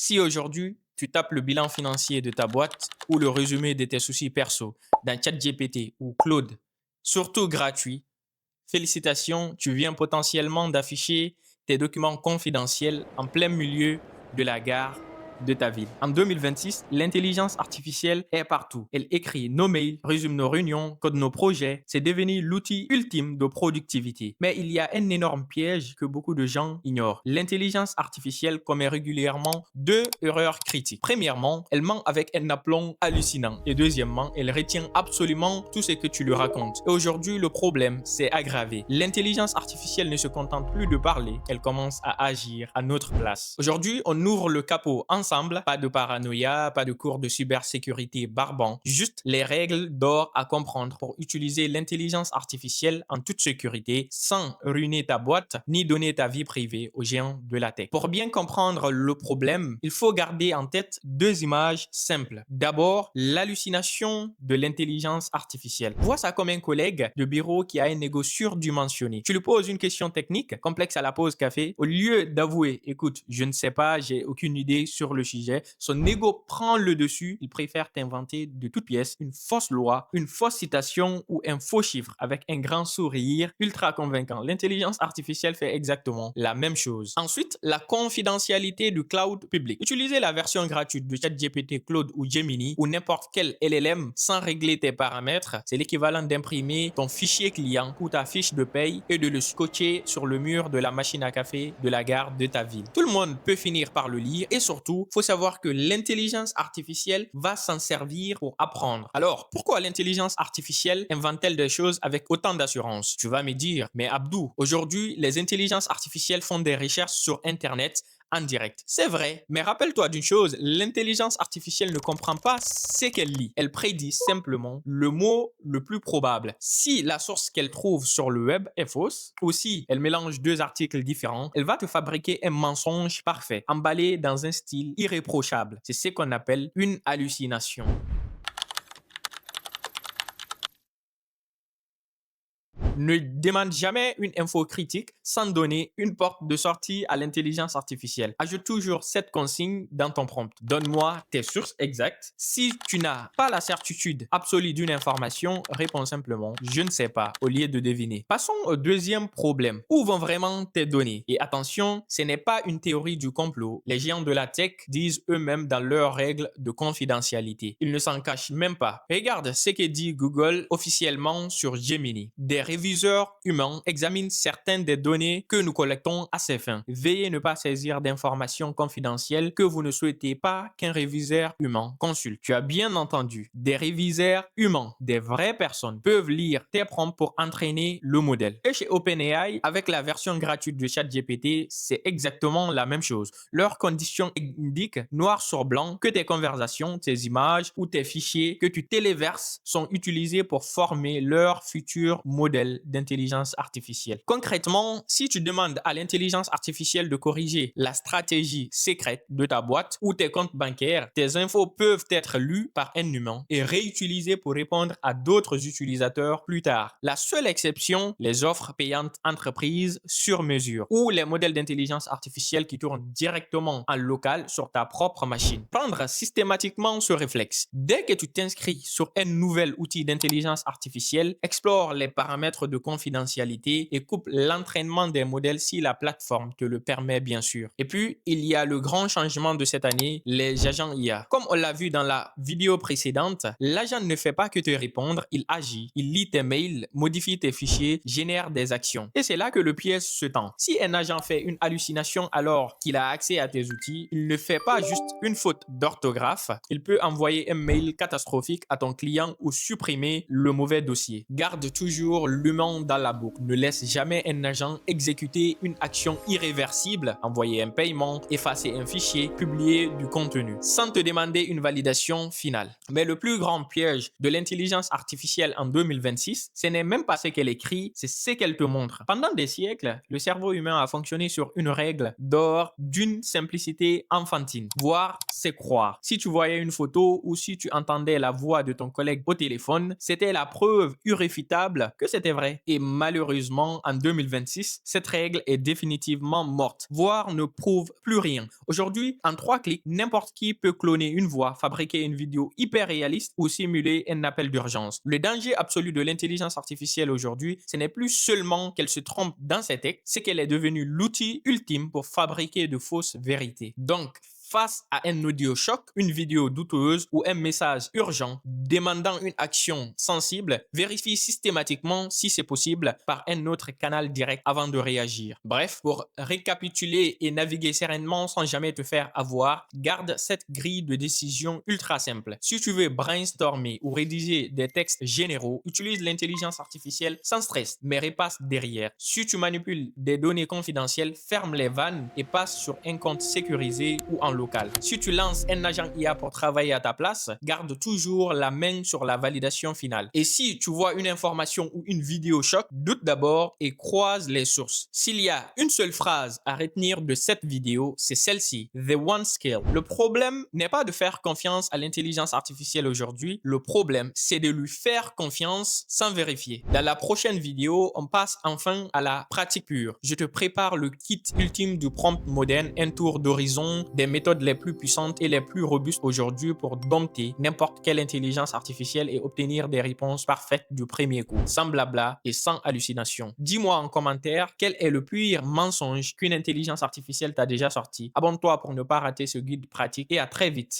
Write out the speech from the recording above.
Si aujourd'hui, tu tapes le bilan financier de ta boîte ou le résumé de tes soucis perso dans ChatGPT ou Claude, surtout gratuit, félicitations, tu viens potentiellement d'afficher tes documents confidentiels en plein milieu de la gare de ta ville. En 2026, l'intelligence artificielle est partout. Elle écrit nos mails, résume nos réunions, code nos projets. C'est devenu l'outil ultime de productivité. Mais il y a un énorme piège que beaucoup de gens ignorent. L'intelligence artificielle commet régulièrement deux erreurs critiques. Premièrement, elle ment avec un aplomb hallucinant. Et deuxièmement, elle retient absolument tout ce que tu lui racontes. Et aujourd'hui, le problème s'est aggravé. L'intelligence artificielle ne se contente plus de parler, elle commence à agir à notre place. Aujourd'hui, on ouvre le capot ensemble, pas de paranoïa, pas de cours de cybersécurité barbants, juste les règles d'or à comprendre pour utiliser l'intelligence artificielle en toute sécurité sans ruiner ta boîte ni donner ta vie privée aux géants de la tech. Pour bien comprendre le problème, il faut garder en tête deux images simples. D'abord, l'hallucination de l'intelligence artificielle. Vois ça comme un collègue de bureau qui a un ego surdimensionné. Tu lui poses une question technique, complexe à la pause café, au lieu d'avouer, écoute, je ne sais pas, j'ai aucune idée sur le sujet, son ego prend le dessus, il préfère t'inventer de toutes pièces une fausse loi, une fausse citation ou un faux chiffre avec un grand sourire ultra convaincant. L'intelligence artificielle fait exactement la même chose. Ensuite, la confidentialité du cloud public. Utilisez la version gratuite de ChatGPT, Claude ou Gemini ou n'importe quel LLM sans régler tes paramètres, c'est l'équivalent d'imprimer ton fichier client ou ta fiche de paye et de le scotcher sur le mur de la machine à café de la gare de ta ville. Tout le monde peut finir par le lire et surtout, faut savoir que l'intelligence artificielle va s'en servir pour apprendre. Alors, pourquoi l'intelligence artificielle invente-t-elle des choses avec autant d'assurance? Tu vas me dire, mais Abdou, aujourd'hui, les intelligences artificielles font des recherches sur Internet en direct. C'est vrai, mais rappelle-toi d'une chose, l'intelligence artificielle ne comprend pas ce qu'elle lit. Elle prédit simplement le mot le plus probable. Si la source qu'elle trouve sur le web est fausse, ou si elle mélange deux articles différents, elle va te fabriquer un mensonge parfait, emballé dans un style irréprochable. C'est ce qu'on appelle une hallucination. Ne demande jamais une info critique sans donner une porte de sortie à l'intelligence artificielle. Ajoute toujours cette consigne dans ton prompt. Donne-moi tes sources exactes. Si tu n'as pas la certitude absolue d'une information, réponds simplement « je ne sais pas » au lieu de deviner. Passons au deuxième problème. Où vont vraiment tes données? Et attention, ce n'est pas une théorie du complot. Les géants de la tech disent eux-mêmes dans leurs règles de confidentialité. Ils ne s'en cachent même pas. Regarde ce que dit Google officiellement sur Gemini. Des réviseurs humains examinent certaines des données que nous collectons à ces fins. Veillez à ne pas saisir d'informations confidentielles que vous ne souhaitez pas qu'un réviseur humain consulte. Tu as bien entendu, des réviseurs humains, des vraies personnes, peuvent lire tes prompts pour entraîner le modèle. Et chez OpenAI, avec la version gratuite de ChatGPT, c'est exactement la même chose. Leurs conditions indiquent noir sur blanc que tes conversations, tes images ou tes fichiers que tu téléverses sont utilisés pour former leur futur modèle d'intelligence artificielle. Concrètement, si tu demandes à l'intelligence artificielle de corriger la stratégie secrète de ta boîte ou tes comptes bancaires, tes infos peuvent être lues par un humain et réutilisées pour répondre à d'autres utilisateurs plus tard. La seule exception, les offres payantes entreprises sur mesure ou les modèles d'intelligence artificielle qui tournent directement en local sur ta propre machine. Prendre systématiquement ce réflexe. Dès que tu t'inscris sur un nouvel outil d'intelligence artificielle, explore les paramètres de confidentialité et coupe l'entraînement des modèles si la plateforme te le permet bien sûr. Et puis, il y a le grand changement de cette année, les agents IA. Comme on l'a vu dans la vidéo précédente, l'agent ne fait pas que te répondre, il agit, il lit tes mails, modifie tes fichiers, génère des actions. Et c'est là que le piège se tend. Si un agent fait une hallucination alors qu'il a accès à tes outils, il ne fait pas juste une faute d'orthographe, il peut envoyer un mail catastrophique à ton client ou supprimer le mauvais dossier. Garde toujours l'humain dans la boucle. Ne laisse jamais un agent exécuter une action irréversible, envoyer un paiement, effacer un fichier, publier du contenu, sans te demander une validation finale. Mais le plus grand piège de l'intelligence artificielle en 2026, ce n'est même pas ce qu'elle écrit, c'est ce qu'elle te montre. Pendant des siècles, le cerveau humain a fonctionné sur une règle d'or d'une simplicité enfantine. Voir, c'est croire. Si tu voyais une photo ou si tu entendais la voix de ton collègue au téléphone, c'était la preuve irréfutable que c'était vrai. vrai. Et malheureusement, en 2026, cette règle est définitivement morte, voire ne prouve plus rien. Aujourd'hui, en 3 clics, n'importe qui peut cloner une voix, fabriquer une vidéo hyper réaliste ou simuler un appel d'urgence. Le danger absolu de l'intelligence artificielle aujourd'hui, ce n'est plus seulement qu'elle se trompe dans ses textes, c'est qu'elle est devenue l'outil ultime pour fabriquer de fausses vérités. Donc, face à un audio choc, une vidéo douteuse ou un message urgent demandant une action sensible, vérifie systématiquement si c'est possible par un autre canal direct avant de réagir. Bref, pour récapituler et naviguer sereinement sans jamais te faire avoir, garde cette grille de décision ultra simple. Si tu veux brainstormer ou rédiger des textes généraux, utilise l'intelligence artificielle sans stress, mais repasse derrière. Si tu manipules des données confidentielles, ferme les vannes et passe sur un compte sécurisé ou en local. Si tu lances un agent IA pour travailler à ta place, garde toujours la main sur la validation finale. Et si tu vois une information ou une vidéo choc, doute d'abord et croise les sources. S'il y a une seule phrase à retenir de cette vidéo, c'est celle-ci: The One Skill. Le problème n'est pas de faire confiance à l'intelligence artificielle aujourd'hui. Le problème, c'est de lui faire confiance sans vérifier. Dans la prochaine vidéo, on passe enfin à la pratique pure. Je te prépare le kit ultime du prompt moderne, un tour d'horizon des méthodes les plus puissantes et les plus robustes aujourd'hui pour dompter n'importe quelle intelligence artificielle et obtenir des réponses parfaites du premier coup, sans blabla et sans hallucination. Dis-moi en commentaire quel est le pire mensonge qu'une intelligence artificielle t'a déjà sorti. Abonne-toi pour ne pas rater ce guide pratique et à très vite.